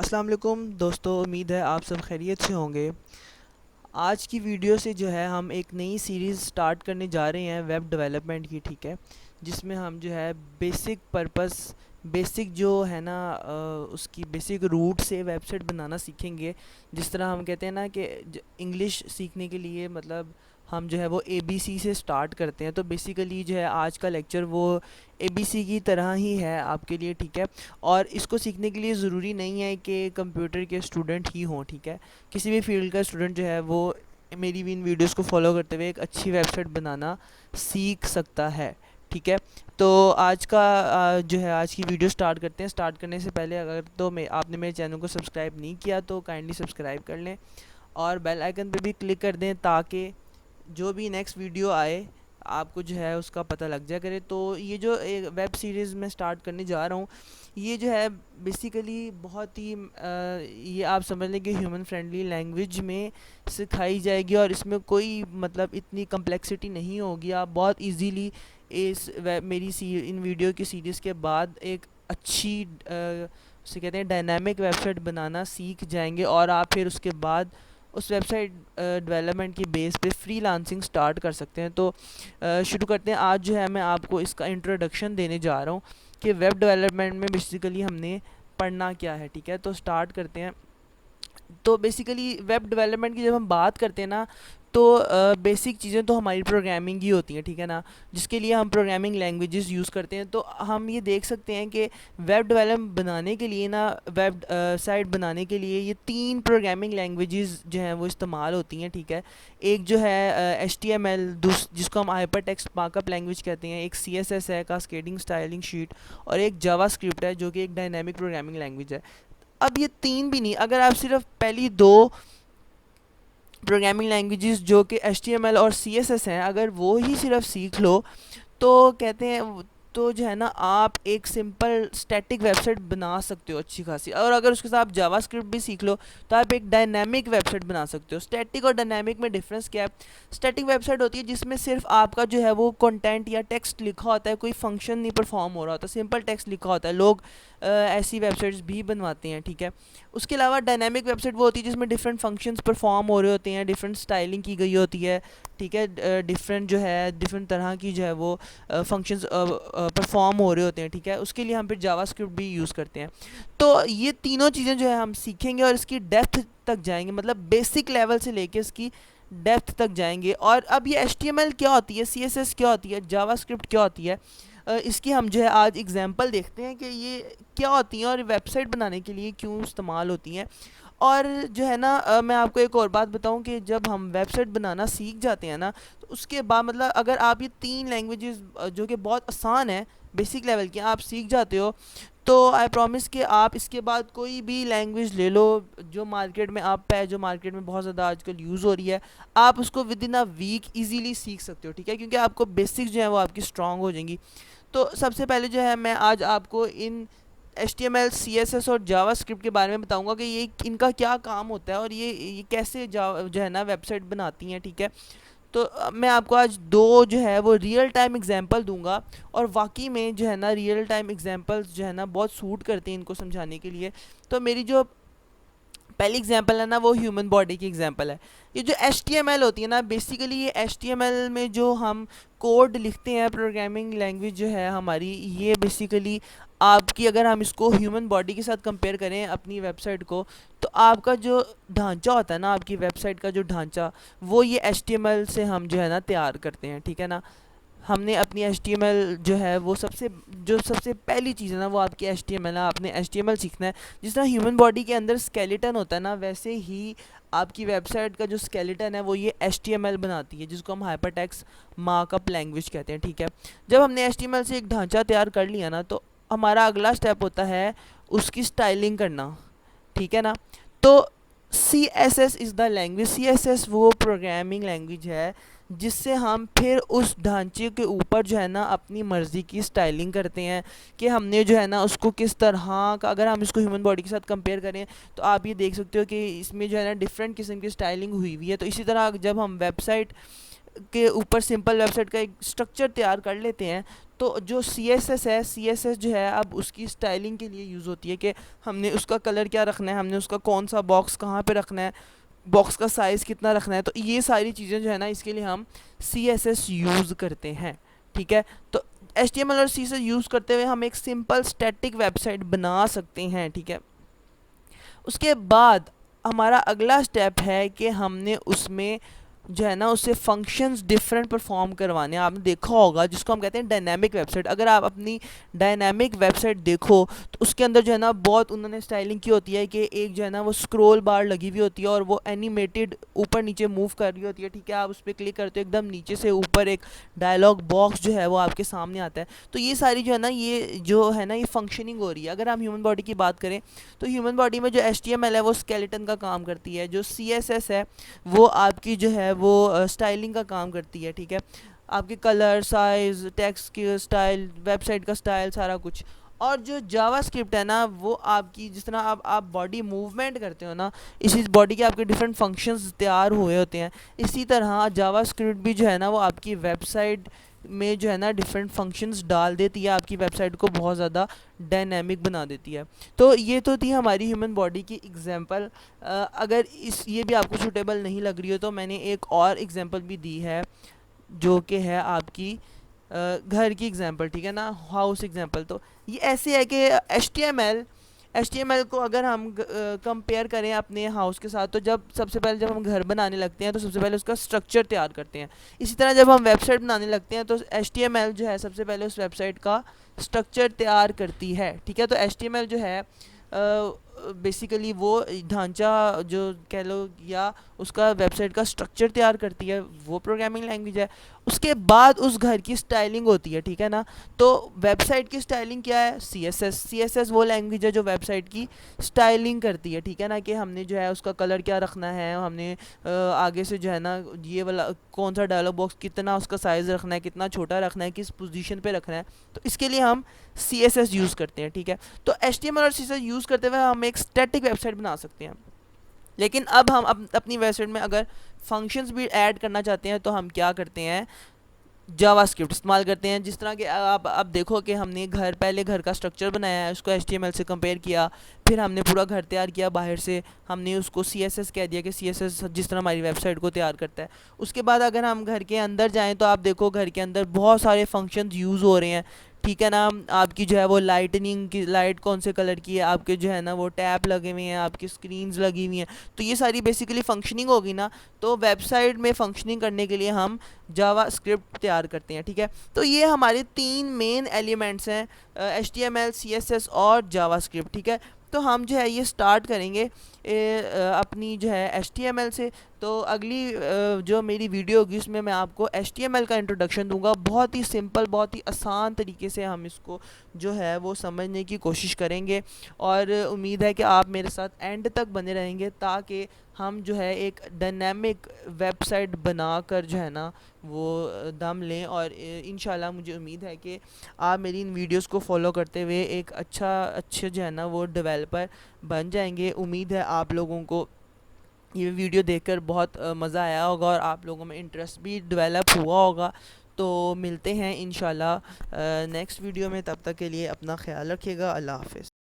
अस्सलाम वालेकुम दोस्तों, उम्मीद है आप सब खैरियत से होंगे। आज की वीडियो से जो है हम एक नई सीरीज़ स्टार्ट करने जा रहे हैं वेब डेवलपमेंट की, ठीक है। जिसमें हम जो है बेसिक पर्पस, बेसिक जो है ना उसकी बेसिक रूट से वेबसाइट बनाना सीखेंगे। जिस तरह हम कहते हैं ना कि इंग्लिश सीखने के लिए मतलब हम जो है वो ABC से स्टार्ट करते हैं, तो बेसिकली जो है आज का लेक्चर वो ABC की तरह ही है आपके लिए, ठीक है। और इसको सीखने के लिए ज़रूरी नहीं है कि कंप्यूटर के स्टूडेंट ही हों, ठीक है। किसी भी फील्ड का स्टूडेंट जो है वो मेरी भी इन वीडियोस को फॉलो करते हुए एक अच्छी वेबसाइट बनाना सीख सकता है, ठीक है। तो आज का जो है आज की वीडियो स्टार्ट करते हैं। स्टार्ट करने से पहले अगर तो मैं आपने मेरे चैनल को सब्सक्राइब नहीं किया तो काइंडली सब्सक्राइब कर लें और बेल आइकन पे भी क्लिक कर दें ताकि जो भी नेक्स्ट वीडियो आए आपको जो है उसका पता लग जाया करे। तो ये जो एक वेब सीरीज़ मैं स्टार्ट करने जा रहा हूँ, ये जो है बेसिकली बहुत ही ये आप समझ लें कि ह्यूमन फ्रेंडली लैंग्वेज में सिखाई जाएगी और इसमें कोई मतलब इतनी कम्प्लेक्सिटी नहीं होगी। आप बहुत इजीली इस इन वीडियो की सीरीज़ के बाद एक अच्छी उसे कहते हैं डायनामिक वेबसाइट बनाना सीख जाएंगे और आप फिर उसके बाद उस वेबसाइट डेवलपमेंट की बेस पे फ्रीलांसिंग स्टार्ट कर सकते हैं। तो शुरू करते हैं। आज जो है मैं आपको इसका इंट्रोडक्शन देने जा रहा हूँ कि वेब डेवलपमेंट में बेसिकली हमने पढ़ना क्या है, ठीक है। तो स्टार्ट करते हैं। तो बेसिकली वेब डेवलपमेंट की जब हम बात करते हैं ना, तो बेसिक चीज़ें तो हमारी प्रोग्रामिंग ही होती हैं, ठीक है ना। जिसके लिए हम प्रोग्रामिंग लैंग्वेजेस यूज़ करते हैं। तो हम ये देख सकते हैं कि वेब डेवलप बनाने के लिए ना, वेब साइट बनाने के लिए ये 3 प्रोग्रामिंग लैंग्वेजेस जो हैं वो इस्तेमाल होती हैं, ठीक है। एक जो है HTML, जिसको हम हाइपर टेक्स्ट मार्कअप लैंग्वेज कहते हैं। एक CSS है, कास्केडिंग स्टाइलिंग शीट, और एक जावास्क्रिप्ट है जो कि एक डायनामिक प्रोग्रामिंग लैंग्वेज है। अब ये 3 भी नहीं, अगर आप सिर्फ पहली 2 प्रोग्रामिंग लैंग्वेजेस जो कि HTML और CSS हैं, अगर वो ही सिर्फ सीख लो तो कहते हैं तो जो है ना आप एक सिंपल स्टैटिक वेबसाइट बना सकते हो अच्छी खासी। और अगर उसके साथ आप जावास्क्रिप्ट भी सीख लो तो आप एक डायनामिक वेबसाइट बना सकते हो। स्टैटिक और डायनामिक में डिफरेंस क्या है? स्टैटिक वेबसाइट होती है जिसमें सिर्फ आपका जो है वो कंटेंट या टेक्स्ट लिखा होता है, कोई फंक्शन नहीं परफॉर्म हो रहा होता, सिंपल टेक्स्ट लिखा होता है। लोग ऐसी वेबसाइट्स भी बनवाते हैं, ठीक है। उसके अलावा डायनामिक वेबसाइट वो होती है जिसमें डिफरेंट फंक्शंस परफॉर्म हो रहे होते हैं, डिफरेंट स्टाइलिंग की गई होती है, ठीक है। डिफरेंट जो है डिफरेंट तरह की जो है वो फंक्शंस परफॉर्म हो रहे होते हैं, ठीक है। उसके लिए हम फिर जावास्क्रिप्ट भी यूज़ करते हैं। तो ये तीनों चीज़ें जो है हम सीखेंगे और इसकी डेप्थ तक जाएंगे, मतलब बेसिक लेवल से लेके इसकी डेप्थ तक जाएंगे। और अब ये HTML क्या होती है, CSS क्या होती है, जावास्क्रिप्ट क्या होती है, इसकी हम जो है आज एग्जांपल देखते हैं कि ये क्या होती हैं और वेबसाइट बनाने के लिए क्यों इस्तेमाल होती हैं। और जो है ना मैं आपको एक और बात बताऊं कि जब हम वेबसाइट बनाना सीख जाते हैं ना, तो उसके बाद मतलब अगर आप ये 3 लैंग्वेजेस जो कि बहुत आसान है, बेसिक लेवल की आप सीख जाते हो, तो आई प्रॉमिस कि आप इसके बाद कोई भी लैंग्वेज ले लो जो मार्केट में आप है, जो मार्केट में बहुत ज़्यादा आजकल यूज़ हो रही है, आप उसको within a week easily सीख सकते हो, ठीक है। क्योंकि आपको बेसिक्स जो है वो आपकी स्ट्रांग हो जाएंगी। तो सबसे पहले जो है मैं आज आपको इन HTML, CSS और जावास्क्रिप्ट के बारे में बताऊंगा कि ये इनका क्या काम होता है और ये कैसे जो है ना वेबसाइट बनाती हैं, ठीक है। तो मैं आपको आज 2 जो है वो रियल टाइम एग्जांपल दूंगा और वाकई में जो है ना रियल टाइम एग्जांपल्स जो है ना बहुत सूट करते हैं इनको समझाने के लिए। तो मेरी जो पहली एग्जांपल है ना वो ह्यूमन बॉडी की एग्जांपल है। ये जो HTML होती है ना, बेसिकली ये HTML में जो हम कोड लिखते हैं, प्रोग्रामिंग लैंग्वेज जो है हमारी, ये बेसिकली आपकी अगर हम इसको ह्यूमन बॉडी के साथ कंपेयर करें अपनी वेबसाइट को, तो आपका जो ढांचा होता है ना, आपकी वेबसाइट का जो ढांचा, वो ये HTML से हम जो है ना तैयार करते हैं, ठीक है ना। हमने अपनी HTML जो है वो सबसे पहली चीज़ है ना वो आपकी HTML है। आपने HTML सीखना है। जिस तरह ह्यूमन बॉडी के अंदर स्केलेटन होता है ना, वैसे ही आपकी वेबसाइट का जो स्केलेटन है वो ये HTML बनाती है, जिसको हम हाइपरटेक्स्ट मार्कअप लैंग्वेज कहते हैं, ठीक है। जब हमने HTML से एक ढांचा तैयार कर लिया ना, तो हमारा अगला स्टेप होता है उसकी स्टाइलिंग करना, ठीक है ना। तो CSS is the language, CSS वो प्रोग्रामिंग लैंग्वेज है जिससे हम फिर उस ढांचे के ऊपर जो है ना अपनी मर्ज़ी की स्टाइलिंग करते हैं कि हमने जो है ना उसको किस तरह का, अगर हम इसको ह्यूमन बॉडी के साथ कंपेयर करें तो आप ये देख सकते हो कि इसमें जो है ना डिफरेंट किस्म की स्टाइलिंग हुई हुई है। तो इसी तरह जब हम वेबसाइट के ऊपर सिंपल वेबसाइट का एक स्ट्रक्चर तैयार कर लेते हैं, तो जो CSS है, CSS जो है अब उसकी स्टाइलिंग के लिए यूज़ होती है कि हमने उसका कलर क्या रखना है, हमने उसका कौन सा बॉक्स कहाँ पे रखना है, बॉक्स का साइज़ कितना रखना है। तो ये सारी चीज़ें जो है ना, इसके लिए हम CSS यूज़ करते हैं, ठीक है। तो HTML और CSS यूज़ करते हुए हम एक सिंपल स्टैटिक वेबसाइट बना सकते हैं, ठीक है। उसके बाद हमारा अगला स्टेप है कि हमने उसमें जो है ना, उससे फंक्शंस डिफरेंट परफॉर्म करवाने हैं। आपने देखा होगा जिसको हम कहते हैं डायनामिक वेबसाइट। अगर आप अपनी डायनामिक वेबसाइट देखो तो उसके अंदर जो है ना, बहुत उन्होंने स्टाइलिंग की होती है कि एक जो है ना वो स्क्रॉल बार लगी हुई होती है और वो एनिमेटेड ऊपर नीचे मूव कर रही होती है, ठीक है। आप उस पर क्लिक करते हो, एकदम नीचे से ऊपर एक डायलॉग बॉक्स जो है वो आपके सामने आता है। तो ये सारी जो है ना, ये जो है ना, ये फंक्शनिंग हो रही है। अगर हम ह्यूमन बॉडी की बात करें तो ह्यूमन बॉडी में जो HTML है वो स्केलेटन का काम करती है, जो CSS है वो आपकी जो है वो स्टाइलिंग का काम करती है, ठीक है। आपके कलर, साइज, टेक्स्ट की स्टाइल, वेबसाइट का स्टाइल, सारा कुछ। और जो जावास्क्रिप्ट है ना, वो आपकी जिस तरह आप बॉडी मूवमेंट करते हो ना, इसी बॉडी के आपके डिफरेंट फंक्शंस तैयार हुए होते हैं, इसी तरह जावास्क्रिप्ट भी जो है ना वो आपकी वेबसाइट में जो है ना डिफरेंट फंक्शंस डाल देती है, आपकी वेबसाइट को बहुत ज़्यादा डायनेमिक बना देती है। तो ये तो थी हमारी ह्यूमन बॉडी की एग्जांपल। अगर इस ये भी आपको सूटेबल नहीं लग रही हो तो मैंने एक और एग्जांपल भी दी है, जो कि है आपकी घर की एग्जांपल, ठीक है ना, हाउस एग्जांपल। तो ये ऐसे है कि एच टी एम एल को अगर हम कंपेयर करें अपने हाउस के साथ, तो सबसे पहले जब हम घर बनाने लगते हैं तो सबसे पहले उसका स्ट्रक्चर तैयार करते हैं। इसी तरह जब हम वेबसाइट बनाने लगते हैं तो HTML जो है सबसे पहले उस वेबसाइट का स्ट्रक्चर तैयार करती है, ठीक है। तो HTML जो है बेसिकली वो ढांचा जो कह लो, या उसका वेबसाइट का स्ट्रक्चर तैयार करती है, वो प्रोग्रामिंग लैंग्वेज है। उसके बाद उस घर की स्टाइलिंग होती है, ठीक है ना। तो वेबसाइट की स्टाइलिंग क्या है? CSS वो लैंग्वेज है जो वेबसाइट की स्टाइलिंग करती है, ठीक है ना, कि हमने जो है उसका कलर क्या रखना है, हमने आगे से जो है ना ये वाला कौन सा डायलॉग बॉक्स, कितना उसका साइज़ रखना है, कितना छोटा रखना है, किस पोजीशन पे रखना है। तो इसके लिए हम CSS यूज़ करते हैं, ठीक है। तो HTML और CSS यूज़ करते हुए हम एक स्टैटिक वेबसाइट बना सकते हैं। लेकिन अब हम अपनी वेबसाइट में अगर फंक्शंस भी ऐड करना चाहते हैं तो हम क्या करते हैं, जावास्क्रिप्ट इस्तेमाल करते हैं। जिस तरह के आप अब देखो कि हमने पहले घर का स्ट्रक्चर बनाया है, उसको HTML से कंपेयर किया, फिर हमने पूरा घर तैयार किया बाहर से, हमने उसको CSS कह दिया कि CSS जिस तरह हमारी वेबसाइट को तैयार करता है। उसके बाद अगर हम घर के अंदर जाएं तो आप देखो घर के अंदर बहुत सारे फंक्शंस यूज़ हो रहे हैं, ठीक है ना। आपकी जो है वो लाइटनिंग की लाइट कौन से कलर की है, आपके जो है ना वो टैप लगे हुए हैं, आपकी स्क्रीन्स लगी हुई हैं। तो ये सारी बेसिकली फंक्शनिंग होगी ना। तो वेबसाइट में फंक्शनिंग करने के लिए हम जावा स्क्रिप्ट तैयार करते हैं, ठीक है। तो ये हमारे 3 मेन एलिमेंट्स हैं, HTML, CSS और जावा स्क्रिप्ट, ठीक है। तो हम जो है ये स्टार्ट करेंगे अपनी जो है HTML से। तो अगली जो मेरी वीडियो होगी उसमें मैं आपको HTML का इंट्रोडक्शन दूंगा, बहुत ही सिंपल, बहुत ही आसान तरीके से हम इसको जो है वो समझने की कोशिश करेंगे। और उम्मीद है कि आप मेरे साथ एंड तक बने रहेंगे, ताकि हम जो है एक डायनेमिक वेबसाइट बनाकर जो है ना वो दम लें। और इंशाल्लाह मुझे उम्मीद है कि आप मेरी इन वीडियोस को फॉलो करते हुए एक अच्छे जो है ना वो डेवलपर बन जाएंगे। उम्मीद है आप लोगों को ये वीडियो देखकर बहुत मज़ा आया होगा और आप लोगों में इंटरेस्ट भी डेवलप हुआ होगा। तो मिलते हैं इंशाल्लाह नेक्स्ट वीडियो में, तब तक के लिए अपना ख्याल रखिएगा। अल्लाह हाफ़िज़।